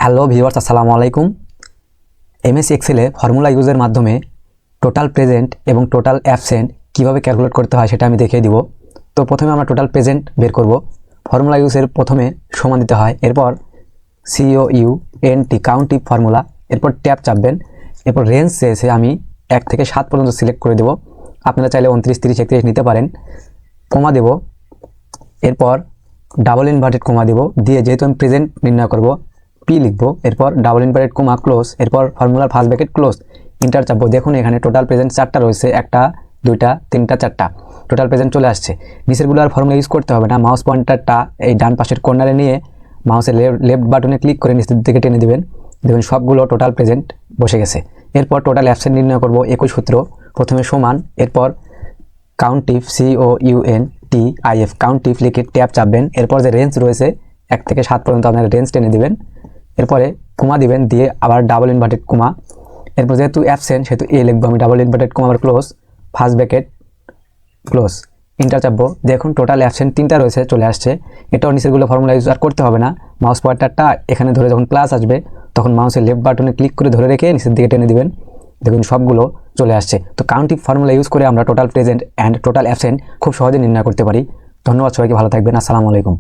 Hello viewers, আসসালামু আলাইকুম। MS এক্সেলে formula ইউজের মাধ্যমে টোটাল প্রেজেন্ট এবং টোটাল অ্যাবসেন্ট কিভাবে ক্যালকুলেট করতে হয় সেটা আমি দেখিয়ে দিব। তো প্রথমে আমরা টোটাল প্রেজেন্ট বের করব। ফর্মুলা ইউজের প্রথমে সমান দিতে হয়, এরপর COUNT কাউন্টিভ ফর্মুলা, এরপর ট্যাব চাপবেন, এরপর রেঞ্জ চেয়েছে আমি 1 থেকে 7 পর্যন্ত সিলেক্ট করে দেব। আপনারা চাইলে 29, 30, 31 নিতে পারেন। কমা দেব, এরপর ডাবল ইনভার্টেড কমা দেব, দিয়ে যেহেতু আমি প্রেজেন্ট নির্ণয় করব পি লিখব, এরপর ডাবল ইনভার্টেড কমা ক্লোজ, এরপর ফর্মুলার ফার্স্ট ব্র্যাকেট ক্লোজ, ইন্টার চাপবো। দেখুন এখানে টোটাল প্রেজেন্ট 4টা রয়েছে, 1টা 2টা 3টা 4টা টোটাল প্রেজেন্ট চলে আসছে। নিচেরগুলো আর ফর্মুলা ইউজ করতে হবে না, মাউস পয়েন্টারটা এই ডান পাশের কর্নারে নিয়ে মাউসের লেফট বাটনে ক্লিক করে নিচের দিকে টেনে দেবেন, দেখবেন সবগুলো টোটাল প্রেজেন্ট বসে গেছে। এরপর টোটাল অ্যাবসেন্ট নির্ণয় করব, একই সূত্র, প্রথমে সমান, এরপর কাউন্টিভ COUNTIF কাউন্টিভ লিখে ট্যাব চাপবেন, এরপর যে রেঞ্জ রয়েছে 1 থেকে 7 পর্যন্ত আপনারা রেঞ্জ টেনে দিবেন, এরপরে কমা দিবেন, দিয়ে আবার ডাবল ইনভার্টেড কমা, এরপর যেহেতু অ্যাবসেন্ট সেহেতু এ লিখবো আমি, ডাবল ইনভার্টেড কমা আবার close, first bracket close, inter চাপবো। দেখুন টোটাল অ্যাবসেন্ট 3টা রয়েছে, চলে আসছে। এটাও নিচেরগুলো ফর্মুলা ইউজ আর করতে হবে না, মাউস পয়েন্টারটা এখানে ধরে যখন প্লাস আসবে তখন মাউসের লেফট বাটনে ক্লিক করে ধরে রেখে নিচের দিকে টেনে দিবেন, দেখুন সবগুলো চলে আসছে। তো কাউন্টিভ ফর্মুলা ইউজ করে আমরা total present and total absent খুব সহজে নির্ণয় করতে পারি। ধন্যবাদ সবাইকে, ভালো থাকবেন, আসসালামু আলাইকুম।